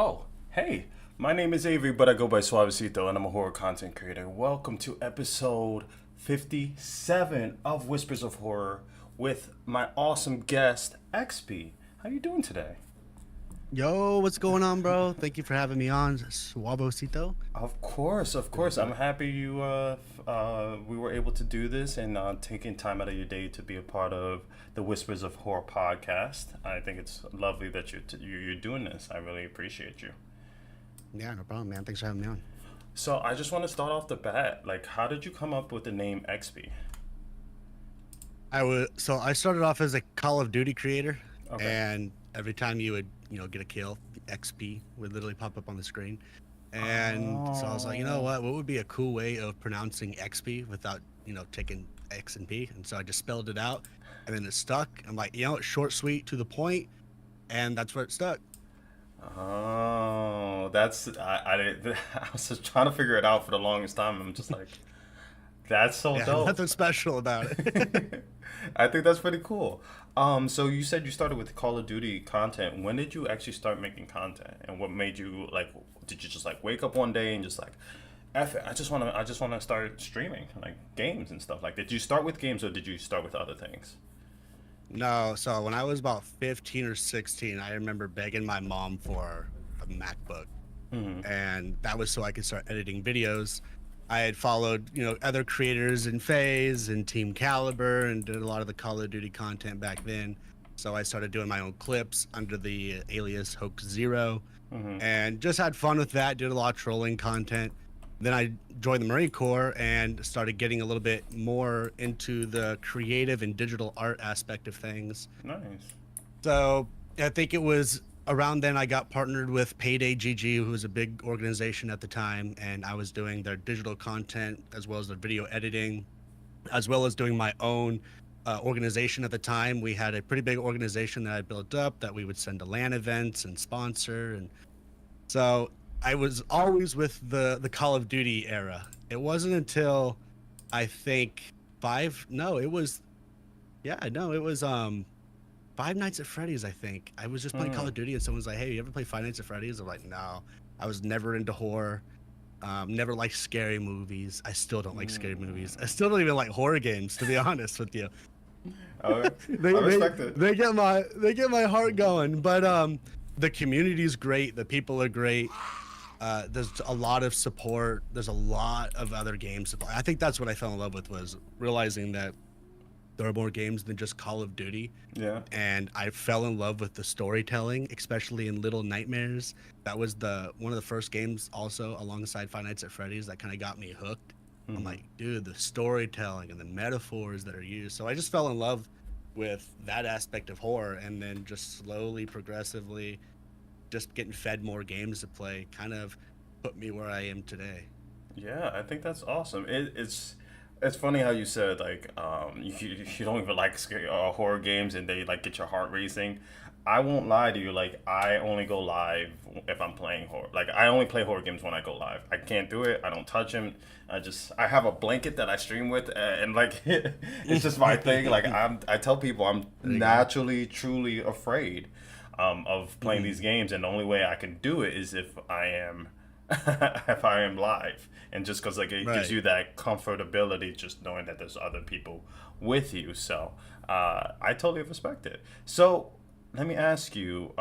Oh, hey, my name is Avery, but I go by Soavecito, and I'm a horror content creator. Welcome to episode 57 of Whispers of Horror with my awesome guest, Expiee. How you doing today? Yo, what's going on, bro? Thank you for having me on, Suavecito. Of course, of Doing course. I'm good. happy we were able to do this and taking time out of your day to be a part of the Whispers of Horror podcast. I think it's lovely that you're doing this. I really appreciate you. Yeah, no problem, man. Thanks for having me on. So I just want to start off the bat. Like, how did you come up with the name XP? I started off as a Call of Duty creator, Okay. and every time you would, get a kill, the XP would literally pop up on the screen. And so I was like, you know Oh. what would be a cool way of pronouncing XP without, taking X and P? And so I just spelled it out, and then it stuck. I'm like, it's short, sweet, to the point, and that's where it stuck. Oh, I didn't, I was just trying to figure it out for the longest time. I'm just like, that's so Yeah, dope. nothing special about it. I think that's pretty cool. So you said you started with Call of Duty content. When did you actually start making content, and what made you like? Did you just like wake up one day and just like, F it, I just wanna start streaming like games and stuff? Like, did you start with games or did you start with other things? No, so when I was about 15 or 16, I remember begging my mom for a MacBook, Mm-hmm. and that was so I could start editing videos. I had followed, other creators in FaZe and Team Caliber and did a lot of the Call of Duty content back then. So I started doing my own clips under the alias Hoax Zero Mm-hmm. and just had fun with that, did a lot of trolling content. Then I joined the Marine Corps and started getting a little bit more into the creative and digital art aspect of things. Nice. So I think it was around then I got partnered with Payday GG, who was a big organization at the time, and I was doing their digital content as well as their video editing, as well as doing my own organization at the time. We had a pretty big organization that I built up that we would send to LAN events and sponsor, and so I was always with the Call of Duty era. It wasn't until I think five, no, it was yeah, no, it was Five Nights at Freddy's, I think. I was just playing Call Mm. of Duty and someone's like, "Hey, you ever play Five Nights at Freddy's?" I'm like, "No." I was never into horror. Never liked scary movies. I still don't like scary movies. I still don't even like horror games, to be honest with you. Okay. I they they respect it. they get my heart going. But the community's great. The people are great. There's a lot of support. There's a lot of other games to play. I think that's what I fell in love with, was realizing that there are more games than just Call of Duty, Yeah. and I fell in love with the storytelling, especially in Little Nightmares. That was the one of the first games, also alongside Five Nights at Freddy's, that kind of got me hooked. I'm Mm-hmm. like, dude, the storytelling and the metaphors that are used. So I just fell in love with that aspect of horror, and then just slowly, progressively, just getting fed more games to play, kind of put me where I am today. Yeah, I think that's awesome. It's funny how you said like you don't even like horror games and they like get your heart racing. I won't lie to you. Like I only go live if I'm playing horror. Like I only play horror games when I go live. I can't do it. I don't touch them. I have a blanket that I stream with and like it's just my thing. Like There I tell people I'm you go. naturally truly afraid of playing Mhm. these games, and the only way I can do it is if I am if I am live, and just because like it gives Right. you that comfortability, just knowing that there's other people with you. So I totally respect it. So let me ask you.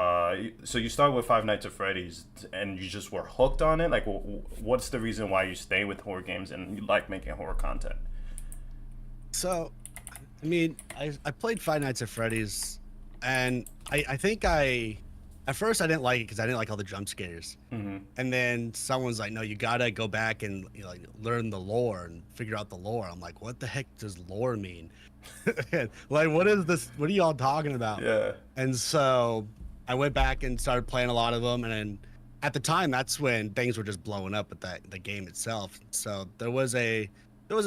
So you started with Five Nights at Freddy's, and you just were hooked on it. Like, what's the reason why you stay with horror games and you like making horror content? So, I mean, I played Five Nights at Freddy's, and I think at first I didn't like it because I didn't like all the jump scares. Mm-hmm. And then someone's like, "No, you gotta go back and like learn the lore and figure out the lore." I'm like, "What the heck does lore mean? Like, what is this? What are y'all talking about?" Yeah. And so I went back and started playing a lot of them, and then at the time, that's when things were just blowing up with the game itself. So there was an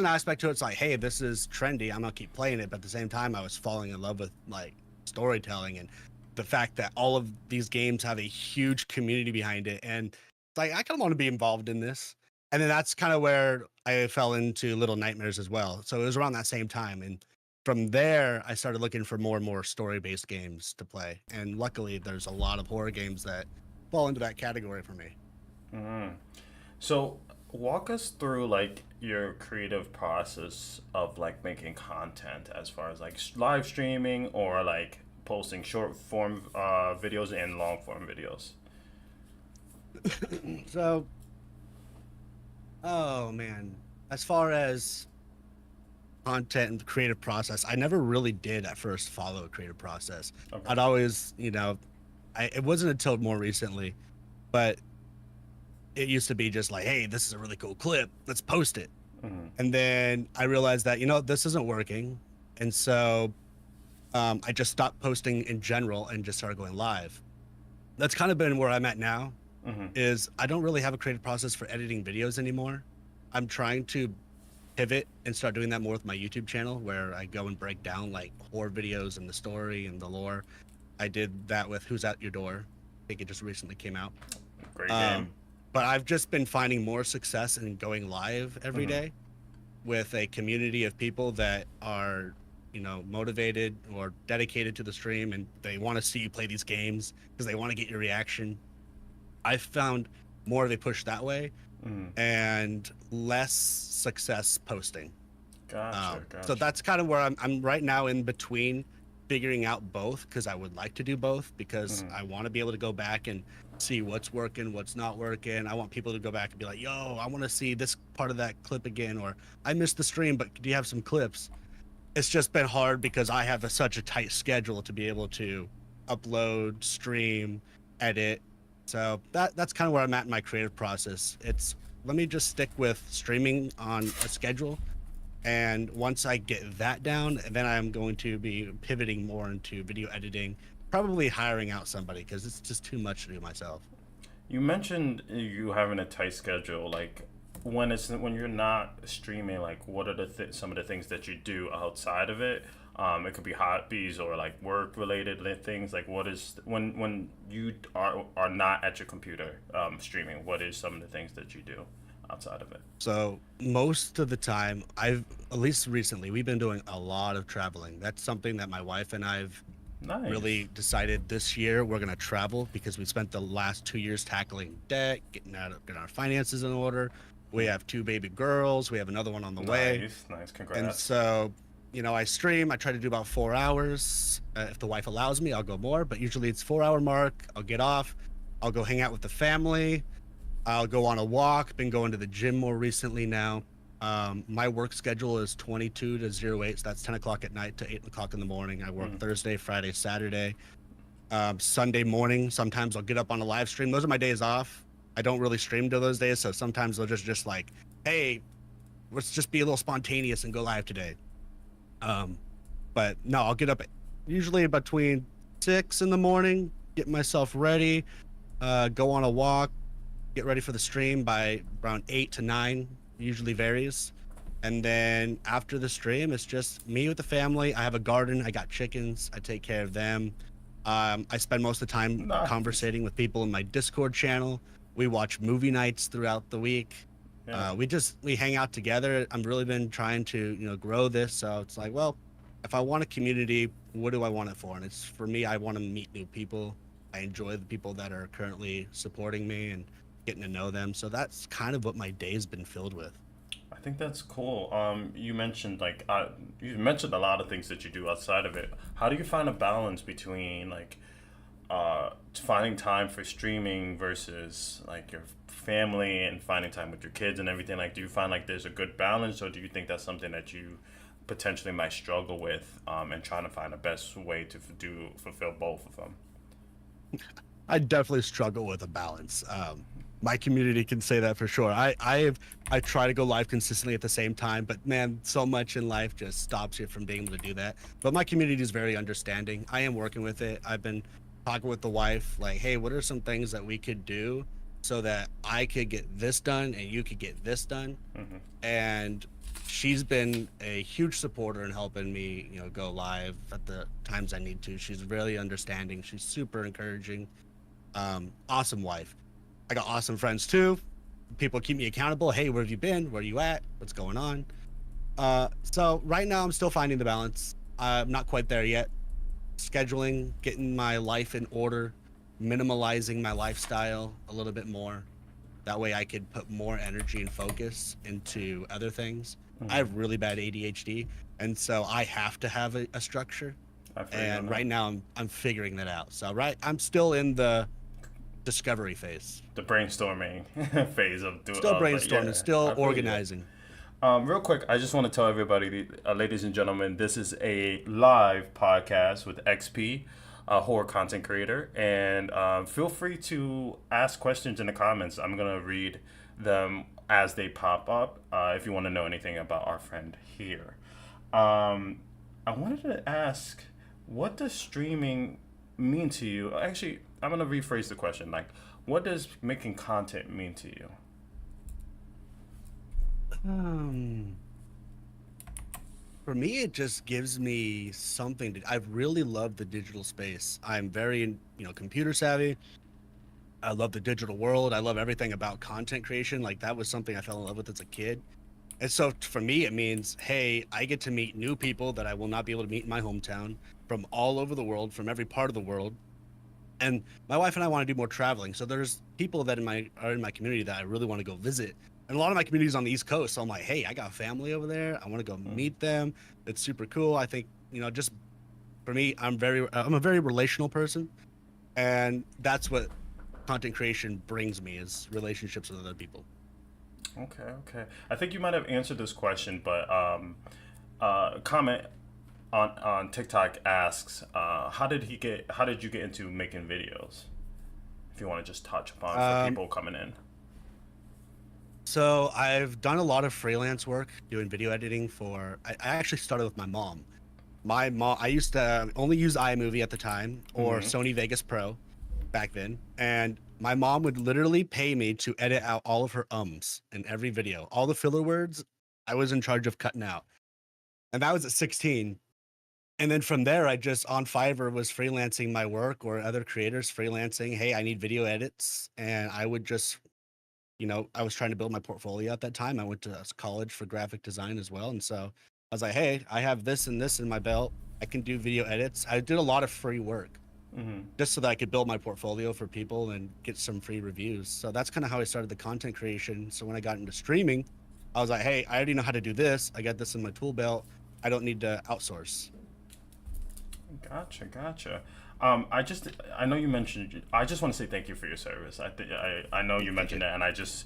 aspect to it. It's like, hey, this is trendy. I'm gonna keep playing it. But at the same time, I was falling in love with like storytelling and the fact that all of these games have a huge community behind it. And it's like, I kind of want to be involved in this. And then that's kind of where I fell into Little Nightmares as well. So it was around that same time. And from there, I started looking for more and more story based games to play. And luckily, there's a lot of horror games that fall into that category for me. Mhm. So walk us through like your creative process of like making content as far as like live streaming or like posting short form videos and long form videos. So, oh man, as far as content and the creative process, I never really did at first follow a creative process. Okay. I'd always, it wasn't until more recently, but it used to be just like, hey, this is a really cool clip, let's post it. Hmm. And then I realized that, this isn't working. And so I just stopped posting in general and just started going live. That's kind of been where I'm at now, Hmm. is I don't really have a creative process for editing videos anymore. I'm trying to pivot and start doing that more with my YouTube channel, where I go and break down like horror videos and the story and the lore. I did that with Who's at Your Door. I think it just recently came out. Great game. Um, but I've just been finding more success in going live every Hmm. day with a community of people that are, motivated or dedicated to the stream, and they want to see you play these games because they want to get your reaction. I found more of a push that way Hmm. and less success posting. Gotcha. So Gotcha. that's kind of where I'm right now, in between figuring out both, because I would like to do both, because Hmm. I want to be able to go back and see what's working, what's not working. I want people to go back and be like, yo, I want to see this part of that clip again, or I missed the stream, but do you have some clips? It's just been hard because I have such a tight schedule to be able to upload, stream, edit. So that's kind of where I'm at in my creative process. It's, let me just stick with streaming on a schedule, and once I get that down, then I'm going to be pivoting more into video editing, probably hiring out somebody because it's just too much to do myself. You mentioned you having a tight schedule. Like when you're not streaming, like what are some of the things that you do outside of it? It could be hobbies or like work related things. Like what is when you are not at your computer streaming? What is some of the things that you do outside of it? So most of the time, at least recently, we've been doing a lot of traveling. That's something that my wife and I've Nice. really decided this year we're going to travel, because we spent the last 2 years tackling debt, getting our finances in order. We have two baby girls. We have another one on the way. Nice. Nice. And Congrats. so, I stream. I try to do about 4 hours. If the wife allows me, I'll go more, but usually it's 4 hour mark. I'll get off. I'll go hang out with the family. I'll go on a walk. Been going to the gym more recently now. My work schedule is 22 to 08, so that's 10 o'clock at night to 8 o'clock in the morning. I work Mm. Thursday, Friday, Saturday. Sunday morning, sometimes I'll get up on a live stream. Those are my days off. I don't really stream to those days, so sometimes they'll just like, hey, let's just be a little spontaneous and go live today. Um, but no, I'll get up usually between 6 in the morning, get myself ready, go on a walk, get ready for the stream by around 8 to 9, usually varies. And then after the stream, it's just me with the family. I have a garden, I got chickens, I take care of them. I spend most of the time Nice. conversating with people in my Discord channel. We watch movie nights throughout the week. Yeah. We hang out together. I've really been trying to, grow this. So it's like, well, if I want a community, what do I want it for? And it's, for me, I want to meet new people. I enjoy the people that are currently supporting me and getting to know them. So that's kind of what my day's been filled with. I think that's cool. You mentioned a lot of things that you do outside of it. How do you find a balance between like finding time for streaming versus like your family and finding time with your kids and everything? Like, do you find like there's a good balance, or do you think that's something that you potentially might struggle with and trying to find the best way to fulfill both of them? I definitely struggle with a balance. My community can say that for sure. I try to go live consistently at the same time, but man, so much in life just stops you from being able to do that. But my community is very understanding. I am working with it. I've been talking with the wife, like, hey, what are some things that we could do so that I could get this done and you could get this done? Hmm. And she's been a huge supporter in helping me, go live at the times I need to. She's really understanding. She's super encouraging. Awesome wife. I got awesome friends too. People keep me accountable. Hey, where have you been? Where are you at? What's going on? So right now I'm still finding the balance. I'm not quite there yet. Scheduling, getting my life in order, minimalizing my lifestyle a little bit more. That way I could put more energy and focus into other things. I Hmm. have really bad ADHD, and so I have to have a structure. I feel you on And that. right now I'm figuring that out. So I'm still in the discovery phase. The brainstorming phase of Still like, brainstorming, yeah, still I feel you. organizing. Real quick, I just want to tell everybody, ladies and gentlemen, this is a live podcast with XP, a horror content creator, and feel free to ask questions in the comments. I'm gonna read them as they pop up. If you want to know anything about our friend here, um, I wanted to ask, what does streaming mean to you? Actually, I'm gonna rephrase the question. Like, what does making content mean to you? Um, for me, it just gives me something to. I've really loved the digital space. I'm very, computer savvy. I love the digital world. I love everything about content creation. Like that was something I fell in love with as a kid. And so for me, it means, hey, I get to meet new people that I will not be able to meet in my hometown from all over the world, from every part of the world. And my wife and I want to do more traveling. So there's people that are in my community that I really want to go visit. And a lot of my community is on the East Coast. So I'm like, hey, I got family over there. I want to go Mm. meet them. It's super cool. I think, just for me, I'm a very relational person. And that's what content creation brings me is relationships with other people. Okay, okay. I think you might have answered this question, but comment on TikTok asks, how did you get into making videos? If you want to just touch upon for Um, people coming in. so I've done a lot of freelance work doing video editing I actually started with my mom. My mom, I used to only use iMovie at the time or Mm-hmm. Sony Vegas Pro back then. And my mom would literally pay me to edit out all of her ums in every video. All the filler words I was in charge of cutting out. And that was at 16. And then from there, I just on Fiverr was freelancing my work or other creators freelancing. Hey, I need video edits. And I would just, I was trying to build my portfolio at that time. I went to college for graphic design as well. And so I was like, hey, I have this and this in my belt. I can do video edits. I did a lot of free work Mm-hmm. just so that I could build my portfolio for people and get some free reviews. So that's kind of how I started the content creation. So when I got into streaming, I was like, hey, I already know how to do this. I got this in my tool belt. I don't need to outsource. Gotcha, gotcha. I know you mentioned. I just want to say thank you for your service. I know you Thank you. mentioned that, and I just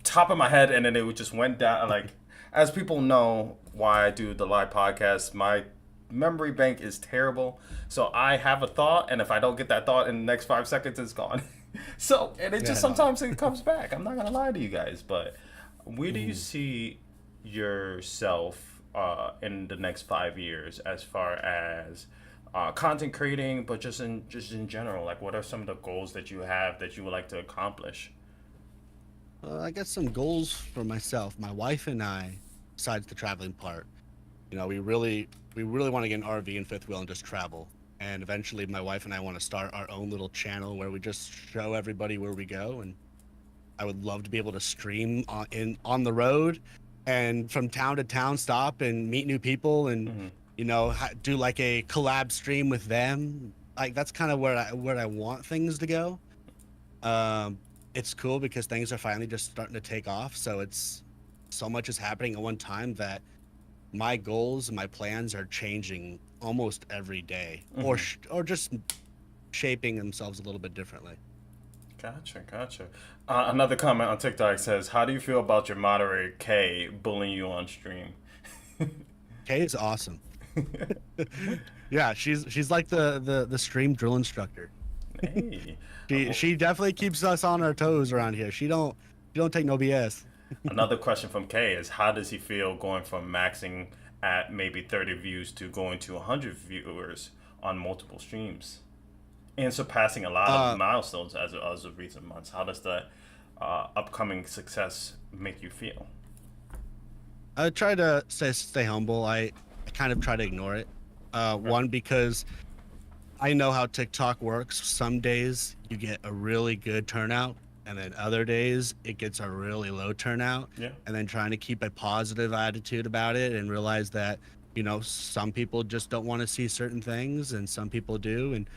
top of my head, and then it just went down. Like, as people know, why I do the live podcast, my memory bank is terrible. So I have a thought, and if I don't get that thought in the next 5 seconds, it's gone. So, and it just Yeah, no. sometimes it comes back. I'm not gonna lie to you guys, but where do you Mhm. see yourself in the next 5 years as far as content creating, but just in general? Like, what are some of the goals that you have that you would like to accomplish? I got some goals for myself. My wife and I, besides the traveling part, we really want to get an RV and fifth wheel and just travel. And eventually, my wife and I want to start our own little channel where we just show everybody where we go. And I would love to be able to stream on the road and from town to town stop and meet new people and Hmm. do like a collab stream with them. Like that's kind of where I want things to go. Um, it's cool because things are finally just starting to take off. So it's so much is happening at one time that my goals and my plans are changing almost every day, or Hmm. or just shaping themselves a little bit differently. Gotcha, gotcha. Another comment on TikTok says, "How do you feel about your moderator Kay bullying you on stream?" Kay is awesome. Yeah, she's like the stream drill instructor. Hey, She definitely keeps us on our toes around here. She don't take no BS. another question from Kay is, how does he feel going from maxing at maybe 30 views to going to 100 viewers on multiple streams and surpassing a lot of Uh, milestones as of recent months? How does that upcoming success make you feel? I try to stay humble. I kind of try to ignore it. Okay. One because I know how TikTok works. Some days you get a really good turnout, and then other days it gets a really low turnout. Yeah. And then trying to keep a positive attitude about it and realize that, some people just don't want to see certain things and some people do. And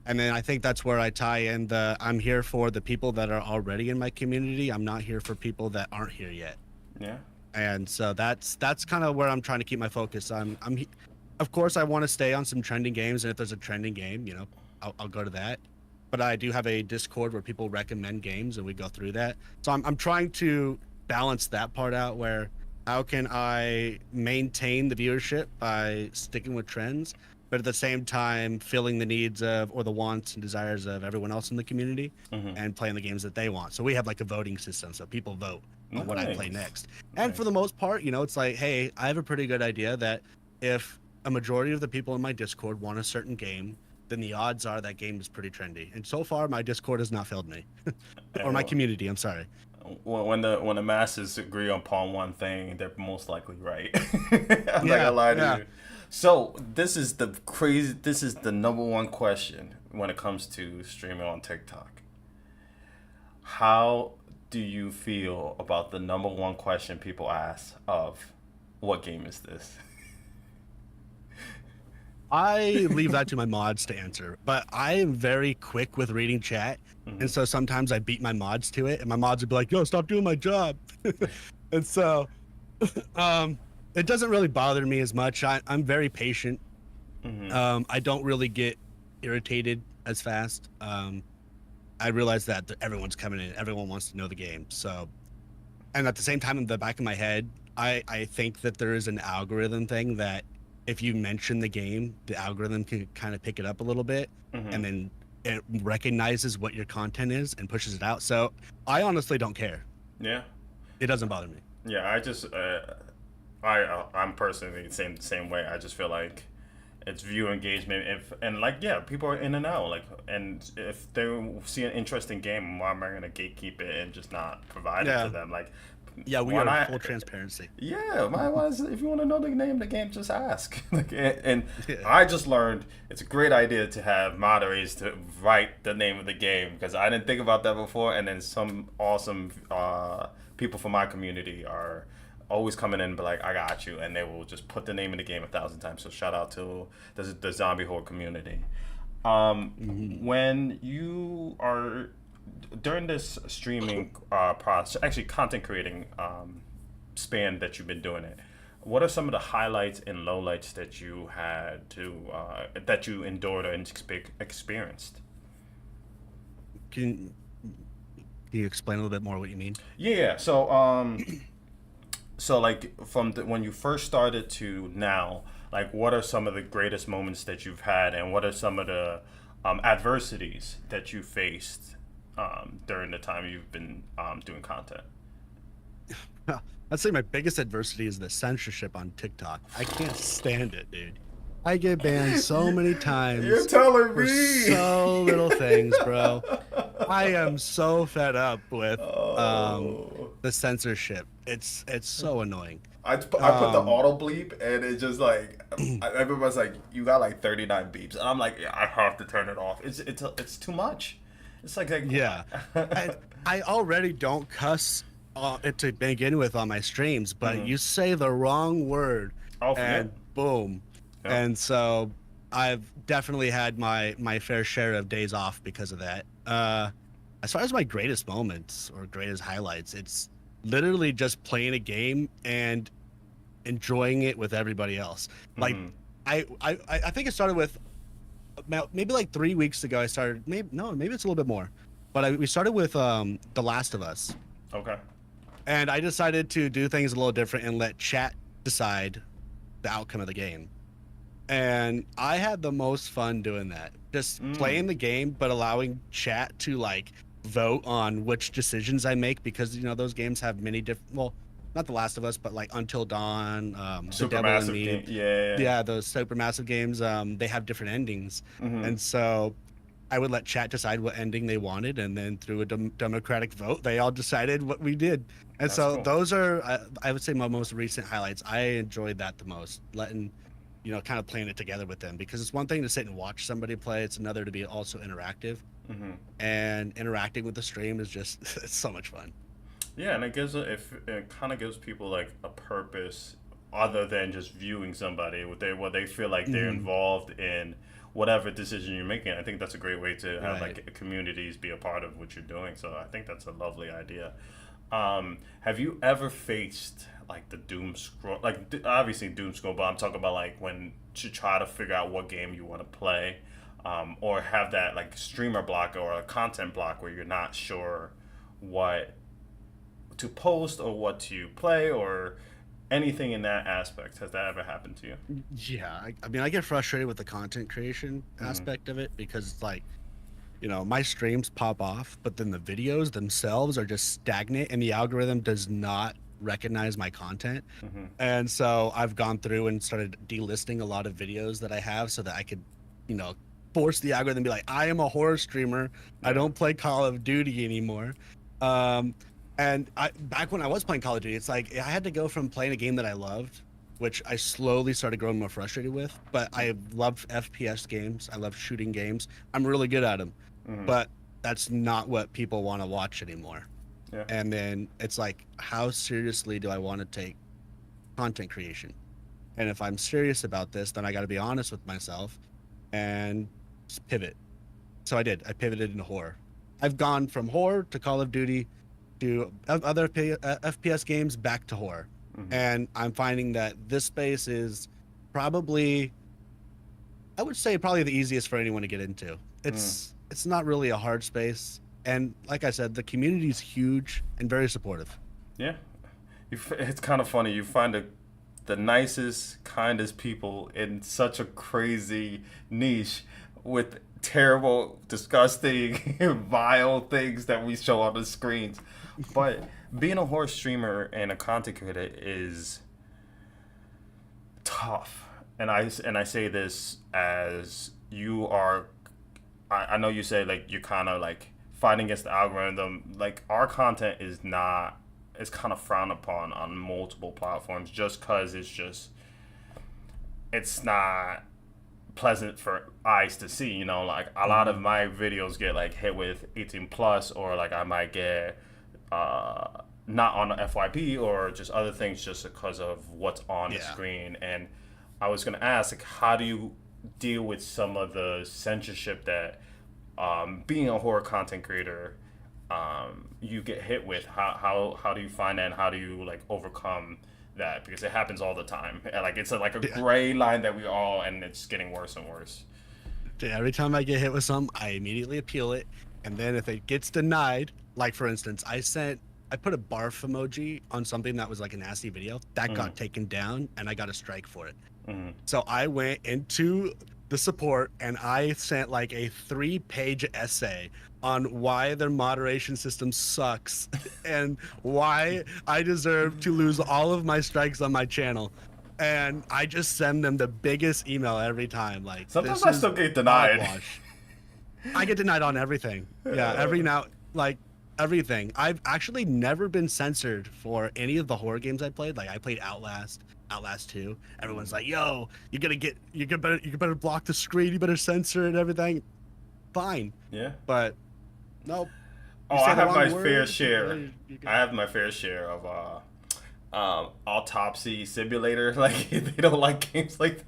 And then I think that's where I tie in the I'm here for the people that are already in my community. I'm not here for people that aren't here yet. Yeah. And so that's kind of where I'm trying to keep my focus. Of course I want to stay on some trending games, and if there's a trending game, I'll go to that. But I do have a Discord where people recommend games and we go through that. So I'm trying to balance that part out where how can I maintain the viewership by sticking with trends, but at the same time filling the needs of or the wants and desires of everyone else in the community Mm-hmm. and playing the games that they want. So we have like a voting system, so people vote on what I play Nice. next. And for Nice. the most part, it's like, hey, I have a pretty good idea that if a majority of the people in my Discord want a certain game, then the odds are that game is pretty trendy. And so far, my Discord has not failed me, or my And community. I'm sorry. when the masses agree upon one thing, they're most likely right. I'm not gonna Yeah, lie to yeah. you. So this is the crazy. This is the number one question when it comes to streaming on TikTok. How do you feel about the number one question people ask of what game is this? I leave that to my mods to answer, but I am very quick with reading chat. Hmm. And so sometimes I beat my mods to it, and my mods would be like, yo, stop doing my job. And so um, it doesn't really bother me as much. I'm very patient. Hmm. I don't really get irritated as fast. I realize that everyone's coming in, everyone wants to know the game. So, and at the same time, in the back of my head, I think that there is an algorithm thing that if you mention the game, the algorithm can kind of pick it up a little bit, Hmm. and then it recognizes what your content is and pushes it out. So I honestly don't care. Yeah. It doesn't bother me. Yeah. I'm personally the same way. I just feel like it's view engagement. If and like yeah, people are in and out. Like and if they see an interesting game, why am I gonna gatekeep it and just not provide it to Yeah. them? Like Yeah, we why are not? full transparency. Yeah, why is, if you want to know the name of the game, just ask. Like, and Yeah. I just learned it's a great idea to have moderators to write the name of the game because I didn't think about that before. And then some awesome people from my community are always coming in and be like, I got you. And they will just put the name of the game 1,000 times. So shout out to the zombie horde community. Mhm. When you are during this streaming process, actually content creating span that you've been doing it, what are some of the highlights and lowlights that you had to that you endured and experienced? Can, can you explain a little bit more what you mean? Yeah. So like from when you first started to now, like what are some of the greatest moments that you've had, and what are some of the adversities that you faced during the time you've been doing content? I'd say my biggest adversity is the censorship on TikTok. I can't stand it, dude. I get banned so many You're times telling for me. so little things, bro. I am so fed up with Oh. the censorship. It's so annoying. I put the Um, auto bleep and it just like everybody's like you got like 39 beeps and I'm like yeah, I have to turn it off. It's too much. It's like yeah, I already don't cuss to begin with on my streams, but Mhm. you say the wrong word, Oh yeah. and boom. Yeah. And so I've definitely had my fair share of days off because of that. As far as my greatest moments or greatest highlights, it's literally just playing a game and enjoying it with everybody else. Like Mhm. I think it started with maybe like 3 weeks ago. I started maybe it's a little bit more, but we started with The Last of Us, Okay. and I decided to do things a little different and let chat decide the outcome of the game. And I had the most fun doing that. Just Mm. playing the game, but allowing chat to like vote on which decisions I make because those games have many different. Well, not The Last of Us, but like Until Dawn, The Devil in Supermassive Me. game. Yeah. Yeah, those supermassive games. They have different endings, Mhm. and so I would let chat decide what ending they wanted, and then through a democratic vote, they all decided what we did. And That's so cool. those are, I would say, my most recent highlights. I enjoyed that the most, letting, kind of playing it together with them because it's one thing to sit and watch somebody play; it's another to be also interactive. Mhm. And interacting with the stream is just it's so much fun. Yeah, and if it kind of gives people like a purpose other than just viewing somebody, what they feel like they're Hmm. involved in whatever decision you're making. I think that's a great way to have Right. like communities be a part of what you're doing. So I think that's a lovely idea. Have you ever faced like the doom scroll? Like obviously doom scroll, but I'm talking about like when to try to figure out what game you want to play, or have that like streamer block or a content block where you're not sure what to post or what to play or anything in that aspect. Has that ever happened to you? Yeah, I mean, I get frustrated with the content creation Mm-hmm. aspect of it because it's like, my streams pop off, but then the videos themselves are just stagnant and the algorithm does not recognize my content. Mm-hmm. And so I've gone through and started delisting a lot of videos that I have so that I could, you know, force the algorithm to be like, I am a horror streamer. I Yeah. don't play Call of Duty anymore. Um, and back when I was playing Call of Duty, it's like I had to go from playing a game that I loved, which I slowly started growing more frustrated with. But I love FPS games. I love shooting games. I'm really good at them, Mm-hmm. but that's not what people want to watch anymore. Yeah. And then it's like, how seriously do I want to take content creation? And if I'm serious about this, then I got to be honest with myself and just pivot. So I did. I pivoted into horror. I've gone from horror to Call of Duty to other FPS games back to horror. Mm-hmm. And I'm finding that this space is probably, I would say, probably the easiest for anyone to get into. Mm. It's not really a hard space. And like I said, the community is huge and very supportive. Yeah. It's kind of funny. You find the nicest, kindest people in such a crazy niche with terrible, disgusting, vile things that we show on the screens. But being a horror streamer and a content creator is tough. And I say this as you are. I know you say like you're kind of like fighting against the algorithm. Like our content is not. It's kind of frowned upon on multiple platforms just because it's not pleasant for eyes to see. Like a lot of Hmm. my videos get like hit with 18 plus, or like I might get not on the FYP or just other things just because of what's on the Yeah. screen. And I was gonna ask, like, how do you deal with some of the censorship that being a horror content creator you get hit with? How do you find that, and how do you like overcome that? Because it happens all the time. And, like it's like a Yeah. gray line that we all, and it's getting worse and worse. Every time I get hit with some, I immediately appeal it. And then if it gets denied, like for instance, I put a barf emoji on something that was like a nasty video that Mm-hmm. got taken down and I got a strike for it. Mm-hmm. So I went into the support and I sent like a 3-page essay on why their moderation system sucks and why I deserve to lose all of my strikes on my channel. And I just send them the biggest email every time. Like, Sometimes this I is still get denied. hogwash. I get denied on everything. Yeah, every now, like everything. I've actually never been censored for any of the horror games I played. Like I played Outlast 2. Everyone's like, "Yo, you better block the screen. You better censor it and everything." Fine, Yeah. but nope. Oh, You say I the have my wrong fair word, share. you I have my fair share of autopsy simulator. Like they don't like games like that.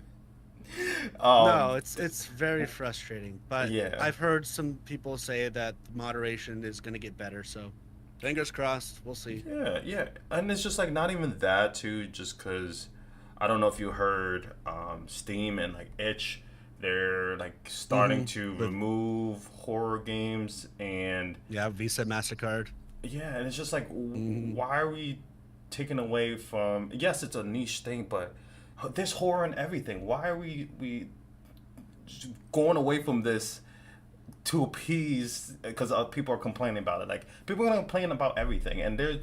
No, it's very frustrating. But Yeah. I've heard some people say that moderation is going to get better. So fingers crossed. We'll see. Yeah, yeah, and it's just like not even that too. Just because I don't know if you heard, Steam and like Itch, they're like starting to With remove horror games, and yeah, Visa, MasterCard. yeah, and it's just like, Hmm. why are we taking away from? Yes, it's a niche thing, but there's horror in everything. Why are we just going away from this to appease? Because people are complaining about it. Like people are complaining about everything, and there's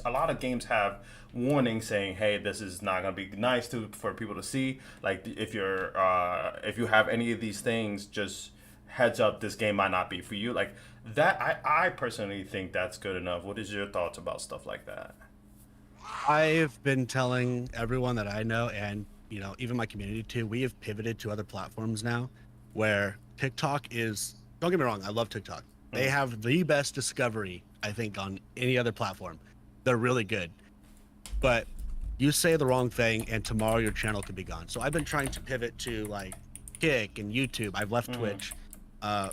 a lot of games have warnings saying, "Hey, this is not gonna be nice to for people to see." Like if you have any of these things, just heads up, this game might not be for you. Like that, I personally think that's good enough. What is your thoughts about stuff like that? I've been telling everyone that I know, and even my community too. We have pivoted to other platforms now, where TikTok is. Don't get me wrong, I love TikTok. They Mm, have the best discovery, I think, on any other platform. They're really good, but you say the wrong thing, and tomorrow your channel could be gone. So I've been trying to pivot to like Kick and YouTube. I've left Mm-hmm. Twitch, uh,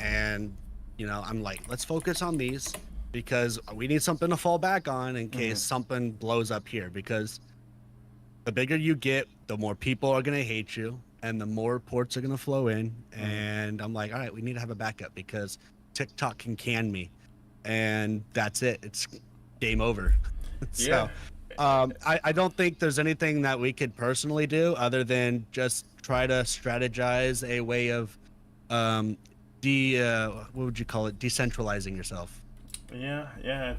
and I'm like, let's focus on these because we need something to fall back on in Mm-hmm. case something blows up here. Because the bigger you get, the more people are gonna hate you, and the more ports are gonna flow in. Mm-hmm. And I'm like, all right, we need to have a backup because TikTok can me, and that's it. It's game over. Yeah. So, I don't think there's anything that we could personally do other than just try to strategize a way of, um, what would you call it? Decentralizing yourself. Yeah. Yeah.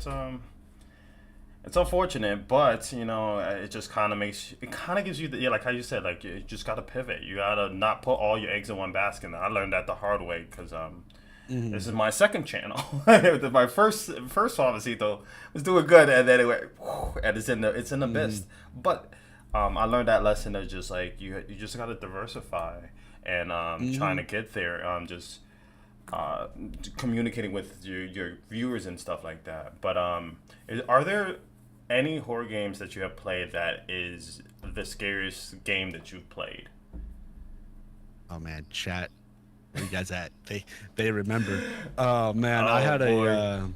It's unfortunate, but it just kind of gives you the, yeah, like how you said, like you just gotta pivot. You gotta not put all your eggs in one basket. And I learned that the hard way because Mhm. this is my second channel. My first Soavecito was doing good, and then it went, and it's in the Mhm. mist. But I learned that lesson of just like you just gotta diversify and trying to Mhm. get there. Just uh, communicating with your viewers and stuff like that. But are there any horror games that you have played that is the scariest game that you've played? Oh man, chat. Where you guys at? They remember. Oh man, Oh boy.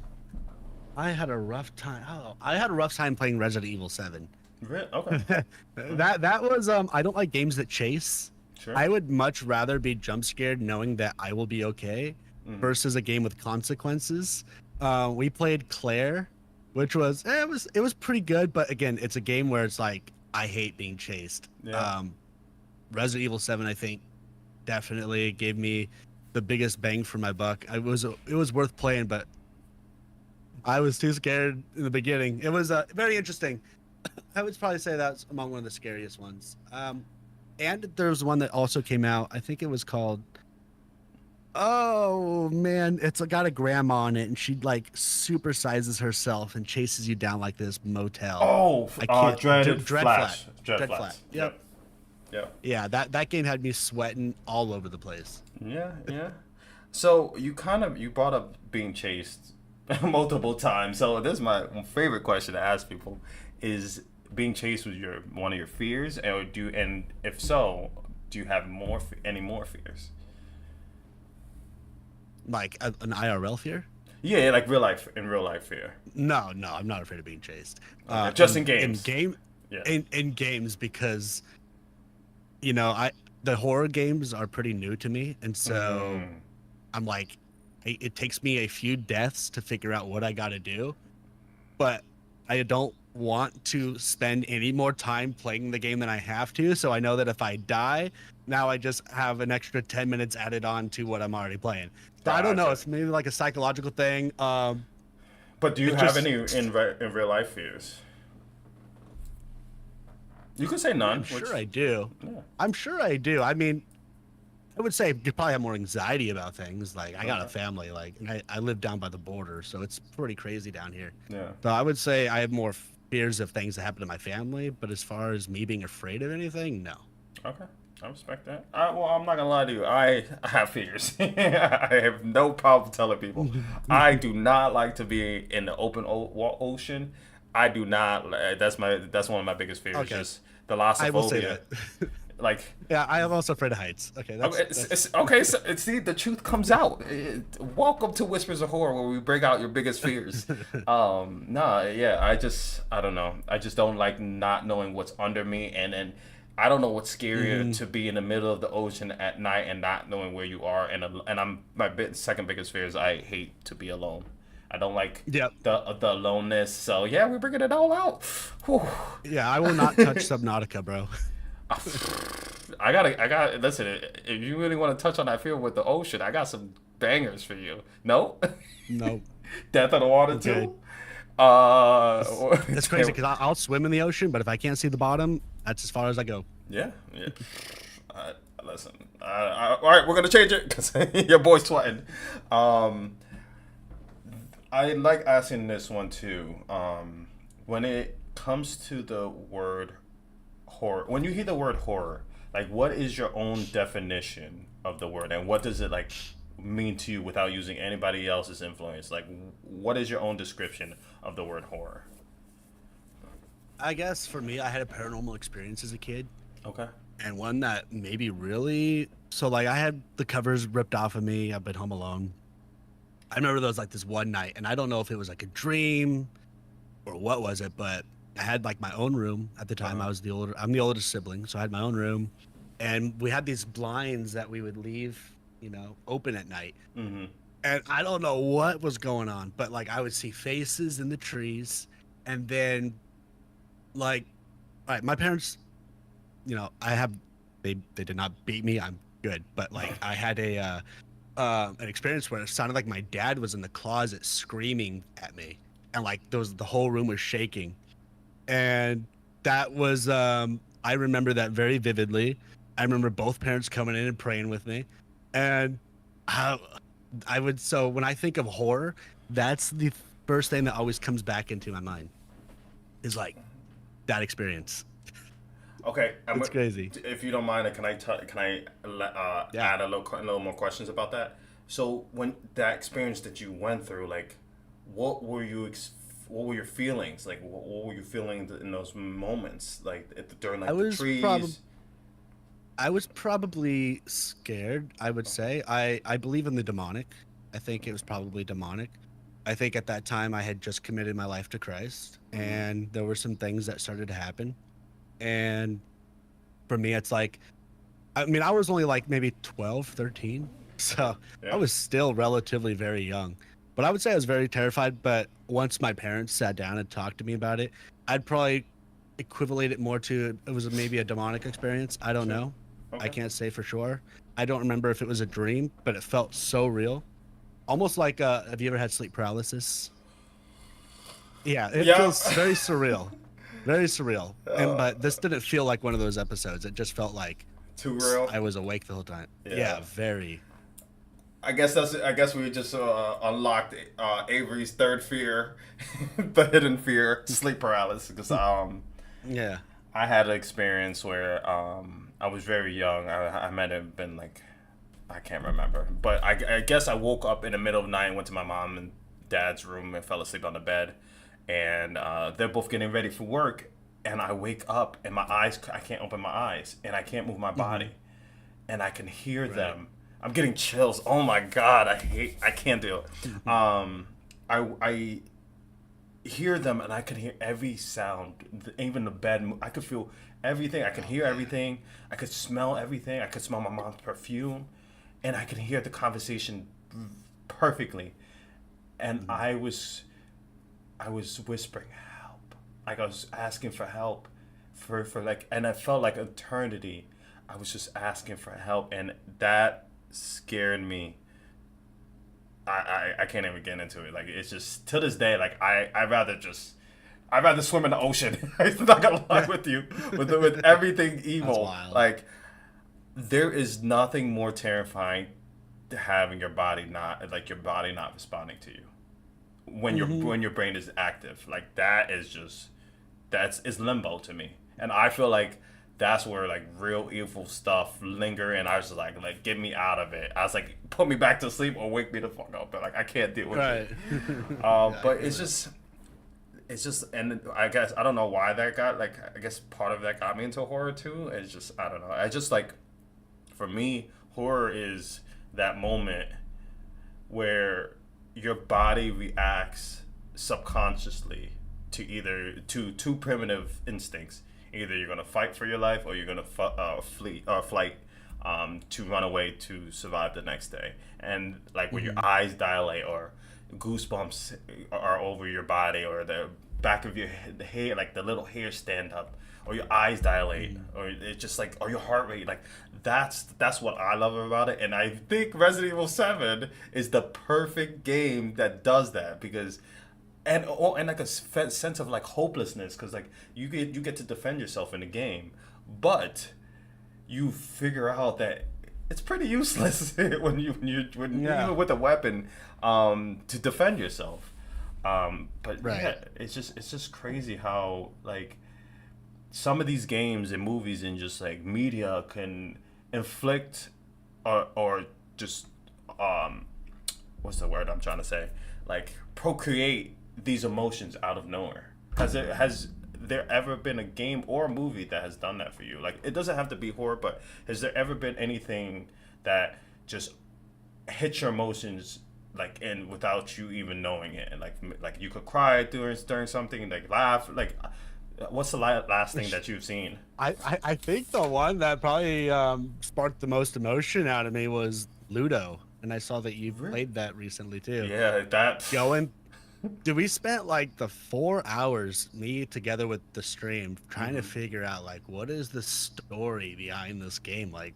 I had a rough time. Oh, I had a rough time playing Resident Evil 7. Okay. Mm, That was I don't like games that chase. sure. I would much rather be jump scared knowing that I will be okay Hmm. versus a game with consequences. We played Claire, which was it was pretty good, but again, it's a game where it's like I hate being chased. Yeah. Resident Evil 7, I think, definitely gave me the biggest bang for my buck. It was worth playing, but I was too scared in the beginning. It was very interesting. I would probably say that's among one of the scariest ones. And there's one that also came out. I think it was called. Oh man, it's got a grandma on it, and she like supersizes herself and chases you down like this motel. Oh, I can't. Dreaded Dread Flat. Flash. Dread Dread Flat. Flats. Yep. Yep. Yep. Yeah, that game had me sweating all over the place. Yeah. Yeah. So you brought up being chased multiple times. So this is my favorite question to ask people: is being chased with your one of your fears, and if so, do you have any more fears? Like an IRL fear? Yeah, like real life fear. No, no, I'm not afraid of being chased. Okay, just in In games. game, Yeah. in games because I the horror games are pretty new to me, and so Mm, I'm like, it takes me a few deaths to figure out what I got to do, but I don't want to spend any more time playing the game than I have to. So I know that if I die, now I just have an extra 10 minutes added on to what I'm already playing. So I don't know. gotcha. It's maybe like a psychological thing. But do you It have just, any in real life fears? You could say I'm none. sure Which I do. yeah. I'm sure I do. I mean, I would say you probably have more anxiety about things. Like I got a Okay. family, like, and I live down by the border, so it's pretty crazy down here. Yeah. So I would say I have more fears of things that happen to my family, but as far as me being afraid of anything, no. Okay. I respect that. Well, I'm not gonna lie to you. I have fears. I have no problem telling people. I do not like to be in the open ocean. I do not. That's one of my biggest fears. Okay, Just the I will say thalassophobia. that. Like, Yeah, I am also afraid of heights. Okay, okay, okay. So, see, the truth comes out. Welcome to Whispers of Horror, where we bring out your biggest fears. Nah, yeah. I don't know. I just don't like not knowing what's under me, and I don't know what's scarier Mhm. to be in the middle of the ocean at night and not knowing where you are. And I'm second biggest fear is I hate to be alone. I don't like Yep. the aloneness. So yeah, we're bringing it all out. Whew. Yeah, I will not touch Subnautica, bro. I got. Listen, if you really want to touch on that field with the ocean, I got some bangers for you. No, No. Death of the Water Okay. too. It's crazy because I'll swim in the ocean, but if I can't see the bottom, that's as far as I go. Yeah, yeah. Listen, all right, we're gonna change it because your boy's sweating. I like asking this one too. When it comes to the word horror, when you hear the word horror, like what is your own definition of the word, and what does it like mean to you without using anybody else's influence? Like, what is your own description of the word horror? I guess for me, I had a paranormal experience as a kid, Okay. And one that maybe really, so like I had the covers ripped off of me. I've been home alone. I remember there was like this one night, and I don't know if it was like a dream or what was it, but I had like my own room at the time. Uh-huh. I'm the oldest sibling, so I had my own room, and we had these blinds that we would leave, open at night. Mm-hmm. And I don't know what was going on, but like I would see faces in the trees, and then like, all right, my parents, I have they did not beat me. I'm good, but like I had an experience where it sounded like my dad was in the closet screaming at me, and like the whole room was shaking, and that was I remember that very vividly. I remember both parents coming in and praying with me, and I, I would so when I think of horror, that's the first thing that always comes back into my mind is like that experience. Okay, It's crazy. if you don't mind, can I Yeah. add a little more questions about that? So when that experience that you went through, like, what were what were your feelings? Like, what were you feeling in those moments? Like during I like the was probably trees. I was probably scared, I would say. I believe in the demonic. I think it was probably demonic. I think at that time I had just committed my life to Christ, Mm-hmm. and there were some things that started to happen. And for me, it's like, I mean, I was only like maybe 12, 13. So I Yeah. was still relatively very young. But I would say I was very terrified. But once my parents sat down and talked to me about it, I'd probably equivalent it more to it was maybe a demonic experience. I don't Sure. know. I Okay. can't say for sure. I don't remember if it was a dream, but it felt so real. Almost like have you ever had sleep paralysis? Yeah, it Yeah. feels very surreal. Very surreal. And uh, but this didn't feel like one of those episodes. It just felt like Too real. I was awake the whole time. Yeah, Yeah. very. I guess we just unlocked Avery's third fear, the hidden fear, sleep paralysis. Because Yeah. I had an experience where I was very young. I might have been like, I can't remember, but I guess I woke up in the middle of the night and went to my mom and dad's room and fell asleep on the bed, and they're both getting ready for work, and I wake up and my eyes, I can't open my eyes and I can't move my Hmm. body, and I can hear Right. them. I'm getting chills. Oh my god, I can't do it. I hear them and I can hear every sound, even the bed. I could feel everything. I could Oh hear man. everything. I could smell everything. I could smell my mom's perfume, and I could hear the conversation perfectly. And Mhm. I was whispering help. Like I was asking for help, for like, and I felt like eternity. I was just asking for help, and that scared me. I can't even get into it. Like it's just to this day. Like I'd rather swim in the ocean. I'm not gonna lie with you. With everything That's evil, wild. like there is nothing more terrifying to having your body not like your body not responding to you Hmm. when your brain is active. Like that is just that's is limbo to me, and I feel like that's where like real evil stuff linger. And I was just like get me out of it. I was like put me back to sleep or wake me the fuck up. But like I can't deal with it. Right. Yeah, I But feel it. it's just, and I guess I don't know why that got like I guess part of that got me into horror too. It's just I don't know. I just like for me horror is that moment where your body reacts subconsciously to either to two primitive instincts. Either you're gonna fight for your life or you're gonna flee or flight to run away to survive the next day. And like when your Hmm. eyes dilate or goosebumps are over your body or the back of your head, the hair, like the little hairs stand up, or your eyes dilate, Hmm. or it's just like, or your heart rate, like that's what I love about it. And I think Resident Evil 7 is the perfect game that does that because and like a sense of like hopelessness because like you get to defend yourself in the game, but you figure out that it's pretty useless when Yeah. even with a weapon to defend yourself. But Right. yeah, it's just crazy how like some of these games and movies and just like media can inflict or just um what's the word I'm trying to say, like procreate these emotions out of nowhere. Has there ever been a game or a movie that has done that for you? Like, it doesn't have to be horror, but has there ever been anything that just hit your emotions like in without you even knowing it, and like you could cry during something, like laugh, like what's the last thing that you've seen? I think the one that probably sparked the most emotion out of me was Ludo, and I saw that you Really? played that recently too. Yeah, that. Going, dude, we spent like the 4 hours, me together with the stream, trying to Mhm. figure out like what is the story behind this game. Like,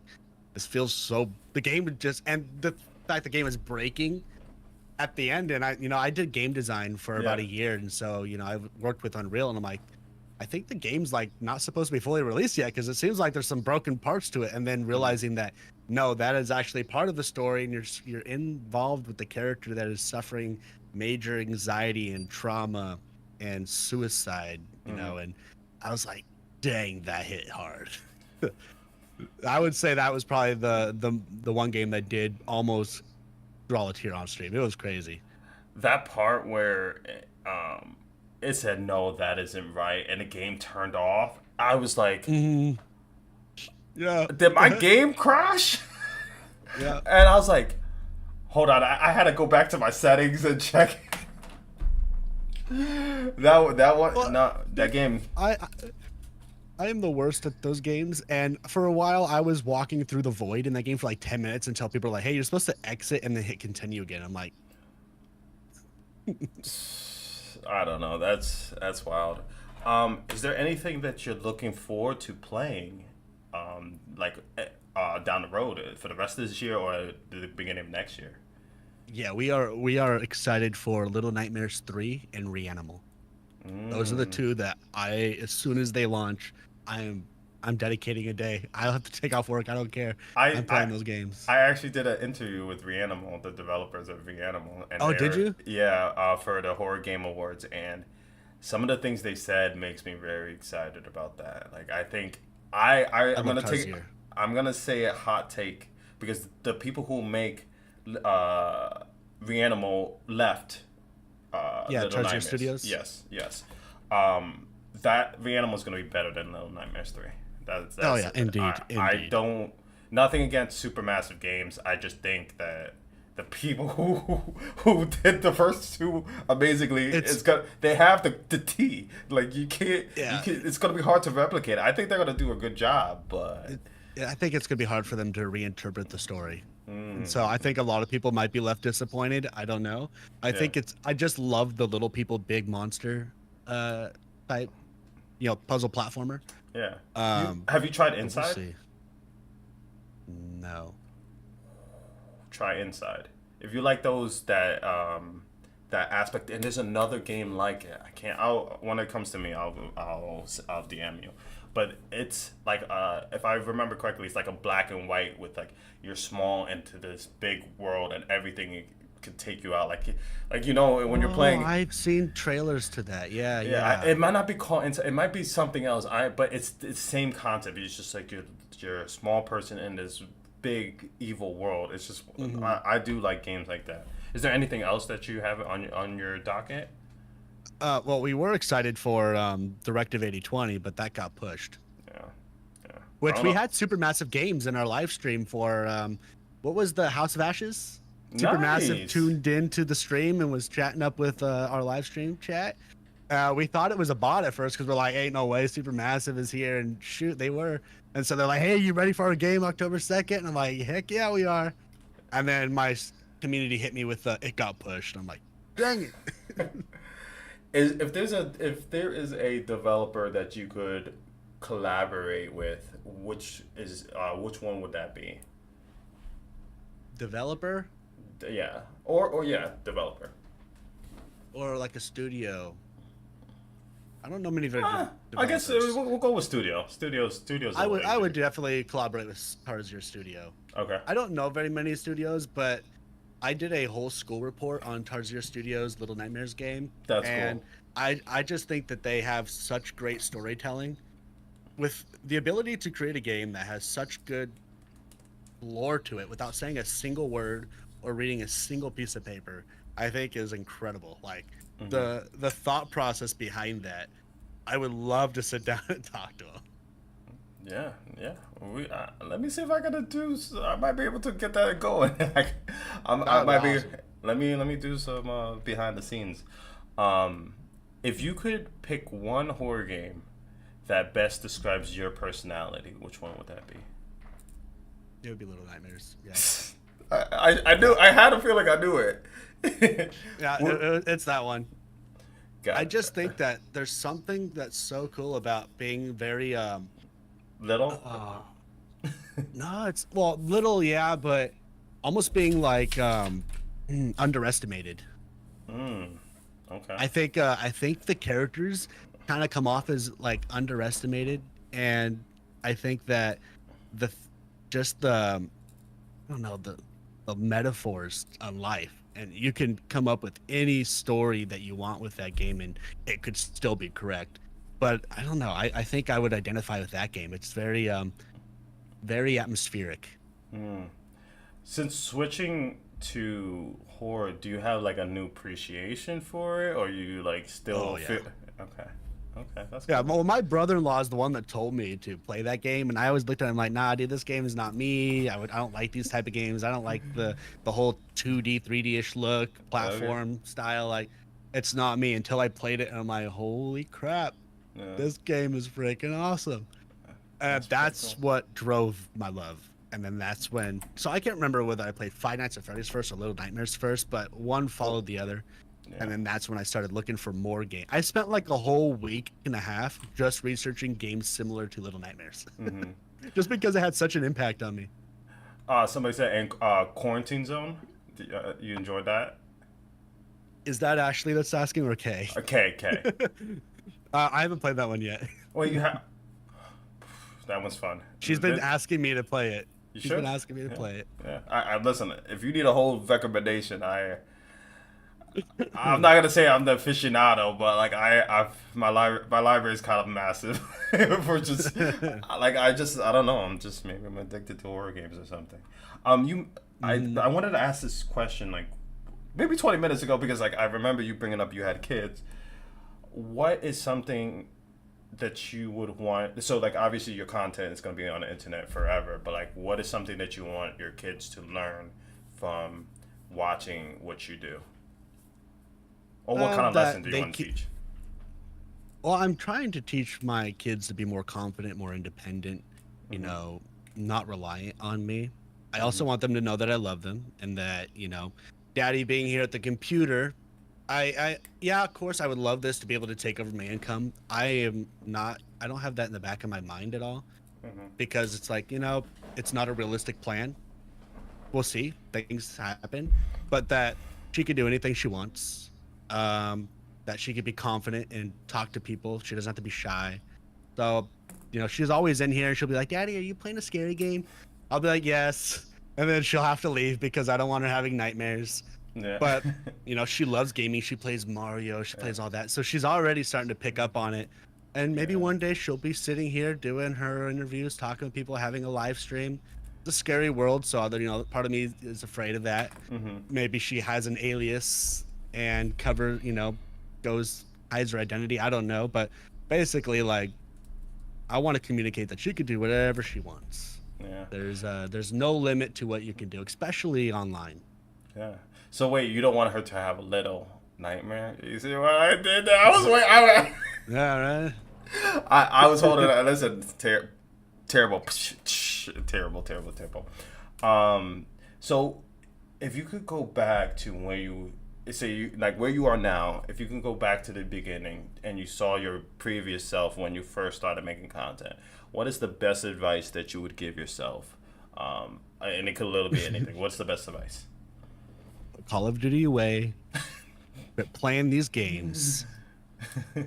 this feels so. The game would just, and the fact the game is breaking at the end. And I did game design for about Yeah. a year, and so I've worked with Unreal, and I'm like, I think the game's like not supposed to be fully released yet because it seems like there's some broken parts to it. And then Mhm. realizing that no, that is actually part of the story, and you're involved with the character that is suffering major anxiety and trauma and suicide. Mhm. And I was like, dang, that hit hard. I would say that was probably the one game that did almost draw a tear on stream. It was crazy. That part where um it said no, that isn't right, and the game turned off. I was like, Mhm. Yeah. did my game crash? Yeah. And I was like, hold on, I had to go back to my settings and check. That one, Well, no, that dude, game. I am the worst at those games, and for a while I was walking through the void in that game for like 10 minutes until people are like, "Hey, you're supposed to exit and then hit continue again." I'm like, I don't know. That's wild. Is there anything that you're looking forward to playing, down the road for the rest of this year or the beginning of next year? "Yeah, we are excited for Little Nightmares 3 and Reanimal. Those are the Mm. two that as soon as they launch, I'm dedicating a day. I'll have to take off work. I don't care. I I'm I playing those games." I actually did an interview with Reanimal, the developers of Reanimal, and Oh, did they're you? yeah for the Horror Game Awards, and some of the things they said makes me very excited about that. Like I think I I'm love gonna take Tarsier. I'm gonna say a hot take because the people who make uh, Reanimal left Yeah, Little Tarsier Nightmares. Studios. Yes, yes. That Reanimal is gonna be better than Little Nightmares 3. Oh That's yeah, indeed, I indeed. don't nothing against supermassive games. I just think that the people who did the first two amazingly It's is gonna they have the T. Like you yeah. can't it's gonna be hard to replicate. I think they're gonna do a good job, but It, I think it's gonna be hard for them to reinterpret the story. And so I mm, think a lot of people might be left disappointed. I don't know. yeah. I just love the little people, big monster uh type, puzzle platformer. Yeah. You Um, have you tried but we'll Inside? see. No. Try Inside. If you like those that aspect, and there's another game like it. I can't. I'll when it comes to me, I'll DM you. But it's like if I remember correctly, it's like a black and white with like you're small into this big world and everything could take you out. Like when you're Oh, playing. I've seen trailers to that. Yeah, Yeah, yeah. it might not be called Inside. It might be something else. But it's same concept. It's just like you're a small person in this big evil world. It's just Hmm. I do like games like that. Is there anything else that you have on your docket? Well, we were excited for Directive 8020, but that got pushed. Yeah, yeah. I Which don't we know. had Supermassive Games in our live stream for what was the House of Ashes? Supermassive Nice. tuned into the stream and was chatting up with our live stream chat. We thought it was a bot at first because we're like, ain't no way Supermassive is here, and shoot, they were. And so they're like, hey, you ready for our game October 2nd? And I'm like, heck yeah, we are. And then my community hit me with it got pushed. I'm like, dang it. If there is a developer that you could collaborate with, which one would that be? Developer Yeah, or yeah, developer. or like a studio? I don't know many very good I guess developers. we'll go with studio. Studio's a I little would I would easier. definitely collaborate with Tarsier Studio. Okay, I don't know very many studios, but I did a whole school report on Tarsier Studios' Little Nightmares game, that's and cool. I just think that they have such great storytelling with the ability to create a game that has such good lore to it without saying a single word or reading a single piece of paper. I think is incredible. Like Hmm. the thought process behind that. I would love to sit down and talk to him. Yeah, yeah. Let me see if I gotta do. I might be able to get that going. I That would be might be. awesome. Let me do some behind the scenes. Um, if you could pick one horror game that best describes your personality, which one would that be? It would be Little Nightmares. Yeah. I knew. I had a feeling I knew it. Yeah, What- it's that one. I Got just think that there's something that's so cool about being very little. uh no, it's well little, yeah, but almost being like underestimated. Mm, okay. I think the characters kind of come off as like underestimated, and I think that the just the I don't know the metaphors on life, and you can come up with any story that you want with that game, and it could still be correct. But I don't know. I think I would identify with that game. It's very atmospheric. Hmm. Since switching to horror, do you have like a new appreciation for it, or you like still Oh feel? yeah. Okay, okay, that's Yeah, cool. well, my brother-in-law is the one that told me to play that game, and I always looked at him like, "Nah, dude, this game is not me. I don't like these type of games. I don't like the whole 2D, 3D-ish look, Okay. platform style. Like, it's not me." Until I played it, and I'm like, "Holy crap, Yeah, this game is freaking awesome!" And that's pretty that's cool. what drove my love. And then that's when, so I can't remember whether I played Five Nights at Freddy's first or Little Nightmares first, but one Oh, followed the other. And yeah. then that's when I started looking for more games. I spent like a whole week and a half just researching games similar to Little Nightmares, Mm-hmm. just because it had such an impact on me. Somebody said in quarantine zone. You enjoyed that? Is that Ashley that's asking, or Kay? Okay, okay. I haven't played that one yet. Well, you have. That one's fun. She's been asking me to play it. You She's been should. asking me to Yeah, play yeah. I listen. If you need a whole recommendation, I'm it. not gonna say I'm the aficionado, but like my library is kind of massive for just like I don't know. Maybe I'm addicted to horror games or something. You Mm, I wanted to ask this question like maybe 20 minutes ago because like I remember you bringing up you had kids. What is something that you would want? So like obviously your content is gonna be on the internet forever, but like what is something that you want your kids to learn from watching what you do? Or what kind of lesson that do you they want to teach? Well, I'm trying to teach my kids to be more confident, more independent, you Mm-hmm. know, not reliant on me. I Mm-hmm. also want them to know that I love them and that, daddy being here at the computer, yeah, of course I would love this to be able to take over my income. I don't have that in the back of my mind at all Mm-hmm. because it's like, it's not a realistic plan. We'll see. Things happen, but that she could do anything she wants. That she could be confident and talk to people. She doesn't have to be shy. So, she's always in here. She'll be like, "Daddy, are you playing a scary game?" I'll be like, "Yes," and then she'll have to leave because I don't want her having nightmares. Yeah. But she loves gaming. She plays Mario. She Yeah. plays all that. So she's already starting to pick up on it. And maybe Yeah. one day she'll be sitting here doing her interviews, talking to people, having a live stream. It's a scary world, so part of me is afraid of that. Mm-hmm. Maybe she has an alias and goes hides her identity. I don't know, but basically, like, I want to communicate that she could do whatever she wants. Yeah. There's no limit to what you can do, especially online. Yeah. So wait, you don't want her to have a little nightmare? You see what I did there? I was wait. I, Yeah, right. I was holding. Listen, terrible, terrible, terrible, terrible. So if you could go back to when you say you like where you are now, if you can go back to the beginning and you saw your previous self when you first started making content, what is the best advice that you would give yourself? And it could literally be anything. What's the best advice? Call of Duty away, but playing these games.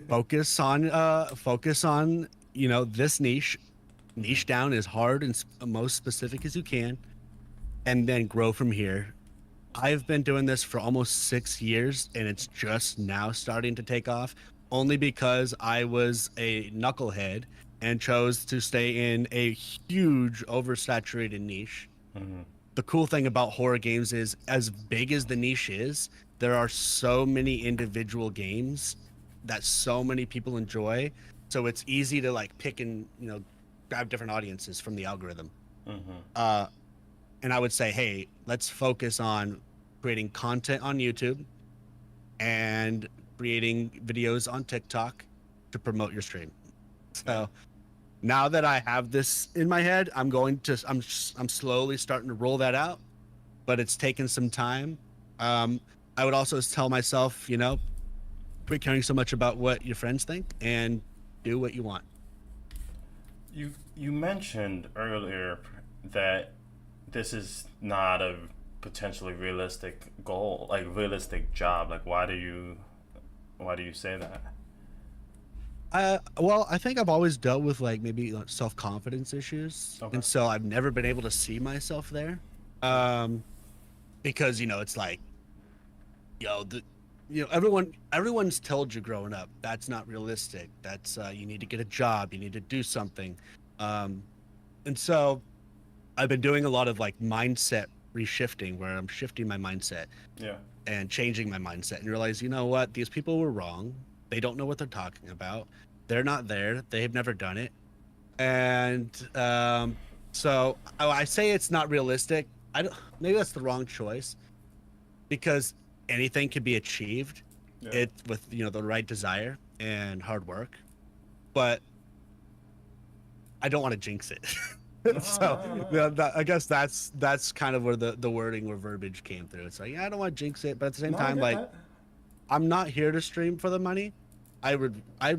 Focus on this niche down as hard and most specific as you can, and then grow from here. I've been doing this for almost 6 years, and it's just now starting to take off, only because I was a knucklehead and chose to stay in a huge oversaturated niche. Mm-hmm. The cool thing about horror games is, as big as the niche is, there are so many individual games that so many people enjoy. So it's easy to like pick and, grab different audiences from the algorithm. Mm-hmm. Uh, and I would say, hey, let's focus on creating content on YouTube and creating videos on TikTok to promote your stream. Yeah. So now that I have this in my head, I'm slowly starting to roll that out, but it's taken some time. I would also tell myself, quit caring so much about what your friends think and do what you want. You mentioned earlier that this is not a potentially realistic goal, like realistic job. Like, why do you say that? Well, I think I've always dealt with like maybe like self-confidence issues, Okay. and so I've never been able to see myself there. Um, because it's like, the, everyone's told you growing up that's not realistic. That's you need to get a job, you need to do something, um, and so I've been doing a lot of like mindset reshifting, where I'm shifting my mindset Yeah. and changing my mindset and realize, you know what, these people were wrong. They don't know what they're talking about. They're not there. They've never done it. And so I say it's not realistic. I don't, maybe that's the wrong choice because anything can be achieved Yeah. it with the right desire and hard work. But I don't want to jinx it. No, So no, no. I guess that's kind of where the wording or verbiage came through. It's like, yeah, I don't want to jinx it, but at the same No, I time, get like, that. I'm not here to stream for the money. I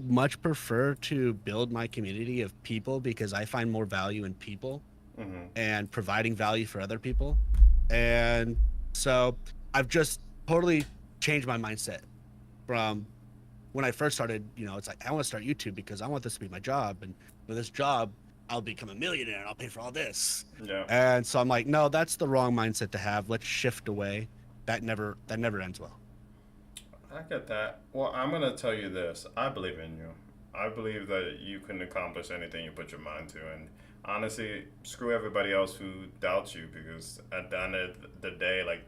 much prefer to build my community of people because I find more value in people Mm-hmm. and providing value for other people. And so I've just totally changed my mindset from when I first started. It's like, I want to start YouTube because I want this to be my job. And with this job, I'll become a millionaire and I'll pay for all this. Yeah. And so I'm like, no, that's the wrong mindset to have. Let's shift away. That never ends well. I get that. Well, I'm gonna tell you this. I believe in you. I believe that you can accomplish anything you put your mind to, and honestly, screw everybody else who doubts you. Because at the end of the day, like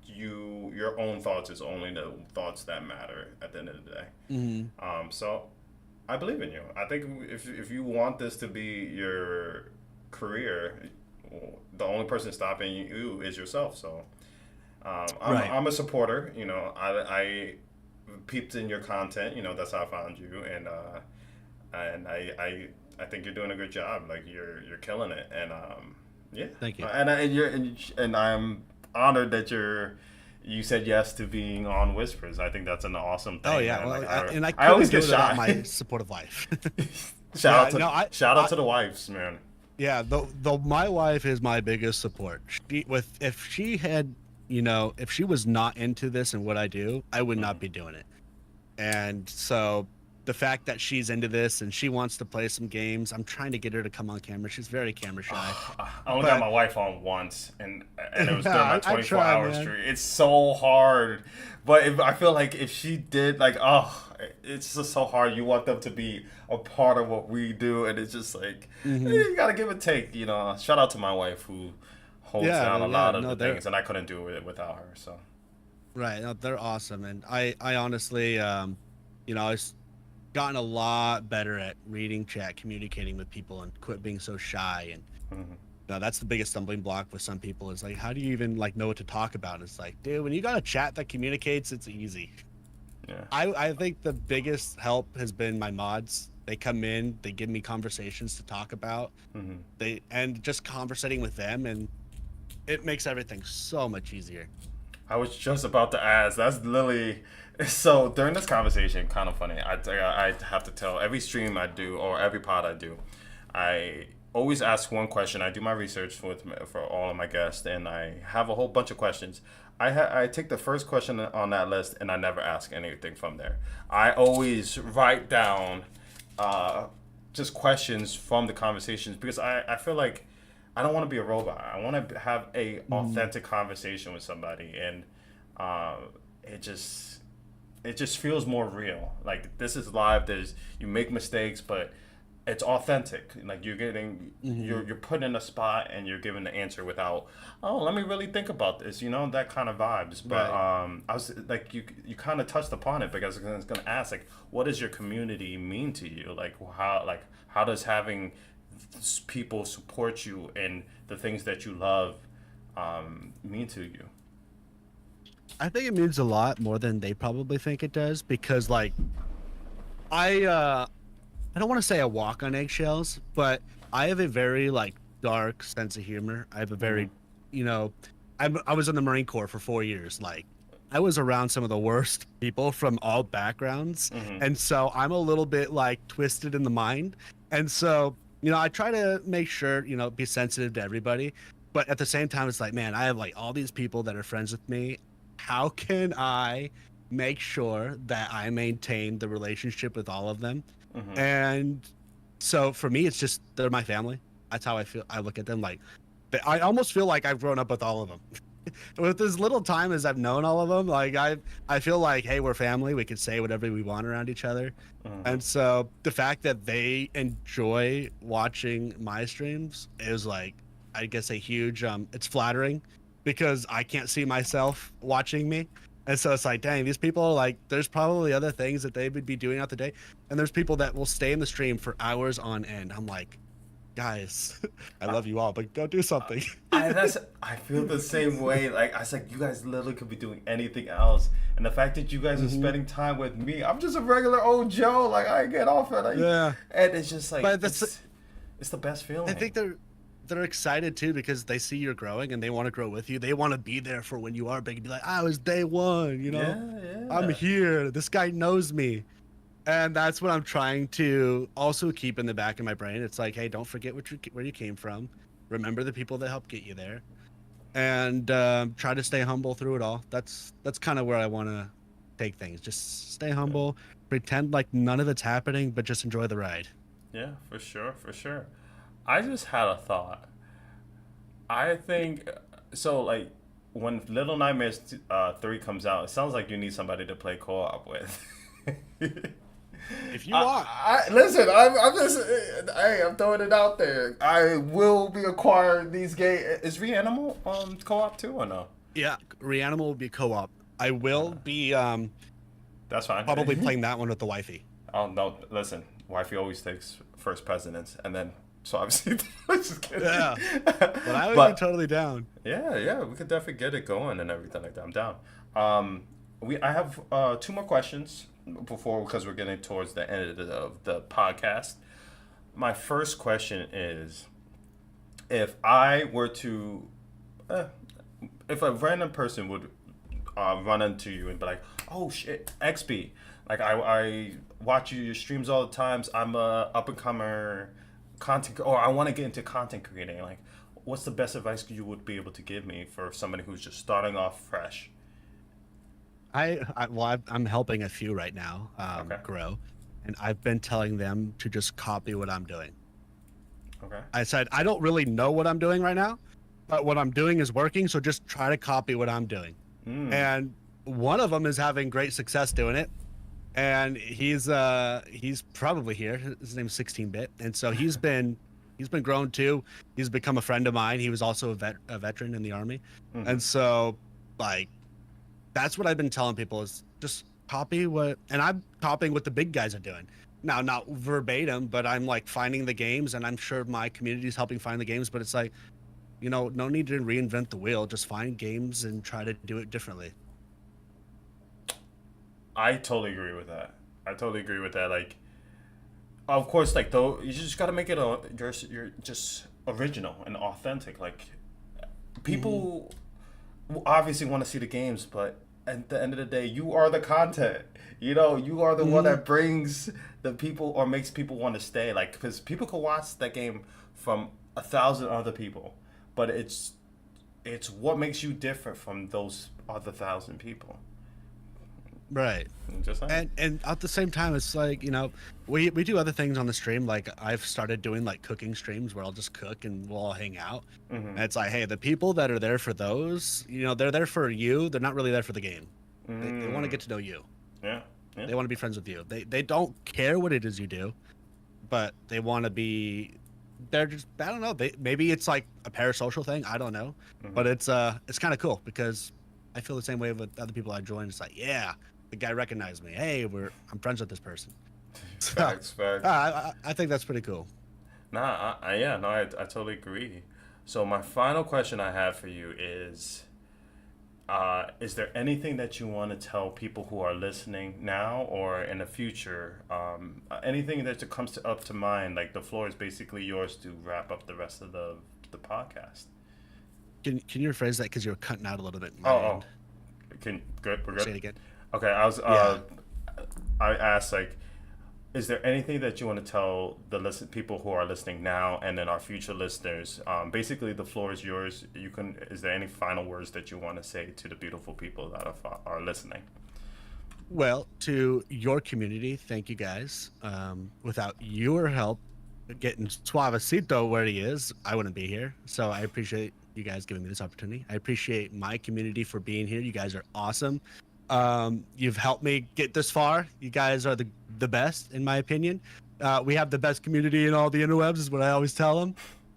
your own thoughts is only the thoughts that matter at the end of the day. Hmm. So I believe in you. I think if you want this to be your career, the only person stopping you is yourself. So Right. I'm a supporter. I peeped in your content. That's how I found you, and I think you're doing a good job. Like you're killing it, and yeah, Thank you. and I'm honored that you said yes to being on Whispers. I think that's an awesome Oh thing, yeah. man. Well, Like and I I always couldn't do get it without shy. my supportive wife. shout Yeah. out to No. I. shout out I. to the wives, man. Yeah. The my wife is my biggest support. If she had, if she was not into this and what I do, I would not be doing it. And so the fact that she's into this and she wants to play some games, I'm trying to get her to come on camera. She's very camera shy. I only got But my wife on once, and it was during my yeah, I 24 try, hour man. stream. It's so hard, but I feel like if she did, like, it's just so hard. You want them to be a part of what we do, and it's just like Hmm. you gotta give and take. Shout out to my wife who holds down a Yeah. lot of No, the they're things, and I couldn't do it without her. So right. No, they're awesome. And I honestly, I've gotten a lot better at reading chat, communicating with people, and quit being so shy. And mhm. that's the biggest stumbling block with some people is like, how do you even like know what to talk about? It's like, dude, when you got a chat that communicates, it's easy. Yeah, I think the biggest help has been my mods. They come in, they give me conversations to talk about. hmm And just conversating with them, and it makes everything so much easier. I was just about to ask. That's literally so. During this conversation, kind of funny. I have to tell every stream I do or every pod I do, I always ask one question. I do my research for all of my guests, and I have a whole bunch of questions. I take the first question on that list, and I never ask anything from there. I always write down uh, just questions from the conversations because I feel like I don't want to be a robot. I want to have a Mm, authentic conversation with somebody, and uh, it just feels more real. Like this is live. You make mistakes, but it's authentic. Like Hmm. you're put in a spot and you're given the answer without, oh, let me really think about this. That kind of vibes. But Right. I was like, you kind of touched upon it because I was gonna ask, like, what does your community mean to you? How does having people support you in the things that you love mean to you? I think it means a lot more than they probably think it does because like I I don't want to say I walk on eggshells, but I have a very like dark sense of humor. I have a Hmm. very, you know, I was in the Marine Corps for 4 years. Like I was around some of the worst people from all backgrounds, Hmm. and so I'm a little bit like twisted in the mind. And so, I try to make sure, be sensitive to everybody, but at the same time, it's like, man, I have like all these people that are friends with me. How can I make sure that I maintain the relationship with all of them? Hmm. And so for me, it's just they're my family. That's how I feel. I look at them like I almost feel like I've grown up with all of them. With as little time as I've known all of them, like I feel like, hey, we're family. We can say whatever we want around each other. Hmm. And so the fact that they enjoy watching my streams is like, I guess, a huge it's flattering because I can't see myself watching me. And so it's like, dang, these people are like, there's probably other things that they would be doing out the day. And there's people that will stay in the stream for hours on end. I'm like, guys, I love you all, but go do something. I feel the same way. Like I was like, you guys literally could be doing anything else, and the fact that you guys are Hmm. spending time with me, I'm just a regular old Joe. Like I get off it, Yeah. and it's just like But that's it's the best I feeling. think they're excited too because they see you're growing and they want to grow with you. They want to be there for when you are big and be like, I was day one, Yeah, I'm yeah. here. This guy knows me. And that's what I'm trying to also keep in the back of my brain. It's like, hey, don't forget where you came from. Remember the people that helped get you there, and try to stay humble through it all. That's kind of where I want to take things. Just stay Yeah, humble, pretend like none of it's happening, but just enjoy the ride. yeah, for sure, for sure. I just had a thought. I think so. Like when Little Nightmares 3 comes out, it sounds like you need somebody to play co-op with. If you want. Listen. I'm just. Hey, I'm throwing it out there. I will be acquiring these games. Is Reanimal co-op too or no? Yeah, Reanimal will be co-op. I will be That's fine. probably playing that one with the wifey. Oh no! Listen, wifey always takes first precedence, and then so obviously, just kidding. Yeah, but I would be But totally down. yeah, yeah, we could definitely get it going and everything like that. I'm down. I have two more questions before because we're getting towards the end of the podcast. My first question is, if I were to, uh, if a random person would run into you and be like, "Oh shit, XP," like I watch your streams all the times. I'm a up and comer content, or I want to get into content creating. Like, what's the best advice you would be able to give me for somebody who's just starting off fresh? I'm helping a few right now Okay. grow, and I've been telling them to just copy what I'm doing. Okay. I said I don't really know what I'm doing right now, but what I'm doing is working, so just try to copy what I'm doing. Hmm. And one of them is having great success doing it, and he's probably here. His name's 16-bit, and so he's been grown too. He's become a friend of mine. He was also a veteran in the army, Hmm. and so like that's what I've been telling people is just copy what, and I'm copying what the big guys are doing. Now, not verbatim, but I'm like finding the games, and I'm sure my community is helping find the games. But it's like, no need to reinvent the wheel. Just find games and try to do it differently. I totally agree with that. I totally agree with that. Like, of course, like though, you just gotta make it you're just original and authentic. Like, Hmm. people obviously want to see the games, but at the end of the day, you are the content. You are the one Hmm. that brings the people or makes people want to stay. Like, because people can watch that game from 1,000 other people, but it's what makes you different from those other 1,000 people. Right. I'm just saying. And at the same time, it's like, we do other things on the stream. Like I've started doing like cooking streams where I'll just cook and we'll all hang out. Mm-hmm. And it's like, hey, the people that are there for those, they're there for you. They're not really there for the game. They want to Mm. get to know you. Yeah. Yeah. They want to be friends with you. They don't care what it is you do. but they want to be. They're just, I don't know. Maybe it's like a parasocial thing. I don't know, but it's kind of cool because I feel the same way with other people I join. It's like, yeah, the guy recognized me. Hey, I'm friends with this person. So, Facts, facts. I think that's pretty cool. Nah, yeah, no, I totally agree. So my final question I have for you is there anything that you want to tell people who are listening now or in the future? Anything that up to mind? Like the floor is basically yours to wrap up the rest of the podcast. Can you rephrase that because you were cutting out a little bit? Oh, good. We're good. Say it again. Okay, I was. Yeah. I asked like, is there anything that you want to tell the people who are listening now and then our future listeners? Basically, the floor is yours. You can. Is there any final words that you want to say to the beautiful people that are listening? Well, to your community, thank you guys. Without your help getting Soavecito where he is, I wouldn't be here. So I appreciate you guys giving me this opportunity. I appreciate my community for being here. You guys are awesome. You've helped me get this far. You guys are the best, in my opinion. We have the best community in all the interwebs, is what I always tell them.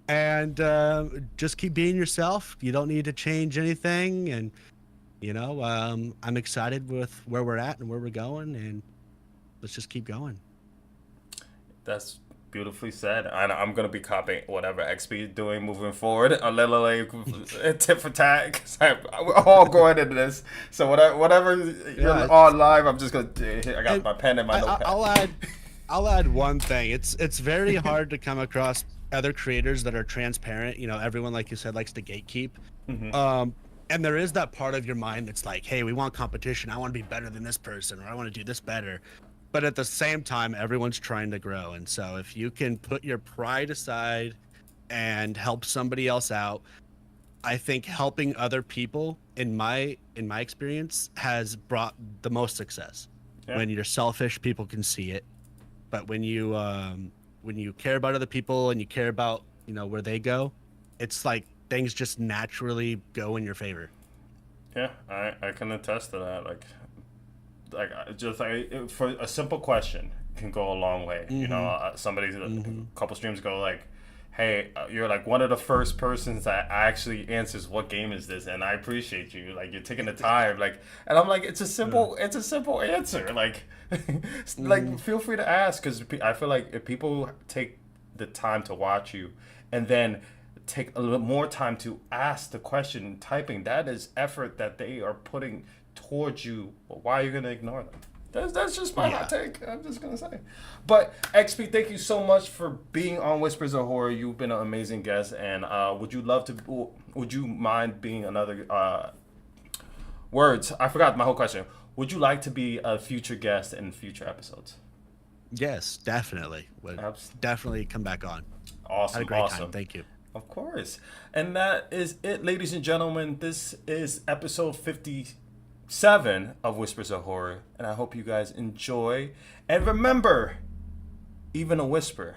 And just keep being yourself. You don't need to change anything. And I'm excited with where we're at and where we're going, and let's just keep going. That's beautifully said. I'm gonna be copying whatever Expiee is doing moving forward. A little like tit for tat. 'Cause we're all going into this. So whatever you're on live, I'm just gonna. I got my pen and my notepad. I'll add one thing. It's very hard to come across other creators that are transparent. Everyone, like you said, likes to gatekeep. Mm-hmm. And there is that part of your mind that's like, hey, we want competition. I want to be better than this person, or I want to do this better. But at the same time, everyone's trying to grow. And so if you can put your pride aside and help somebody else out, I think helping other people, in my experience, has brought the most success. Yeah. When you're selfish, people can see it. But when you care about other people and you care about, where they go, it's like things just naturally go in your favor. Yeah, I can attest to that. For a simple question can go a long way. Mm-hmm. Somebody a couple streams ago, like, hey, you're like one of the first persons that actually answers what game is this, and I appreciate you. Like, you're taking the time, like, and I'm like, it's a simple answer. Like, like, feel free to ask, because I feel like if people take the time to watch you and then take a little more time to ask the question, typing, that is effort that they are putting towards you. Well, why are you going to ignore them? That's just my hot take. I'm just going to say. But Expiee, thank you so much for being on Whispers of Horror. You've been an amazing guest. And would you mind being another words? I forgot my whole question. Would you like to be a future guest in future episodes? Yes, definitely. Would definitely come back on. Awesome. Had a great time. Thank you. Of course. And that is it, ladies and gentlemen. This is episode 57 of Whispers of Horror. And I hope you guys enjoy. And remember, even a whisper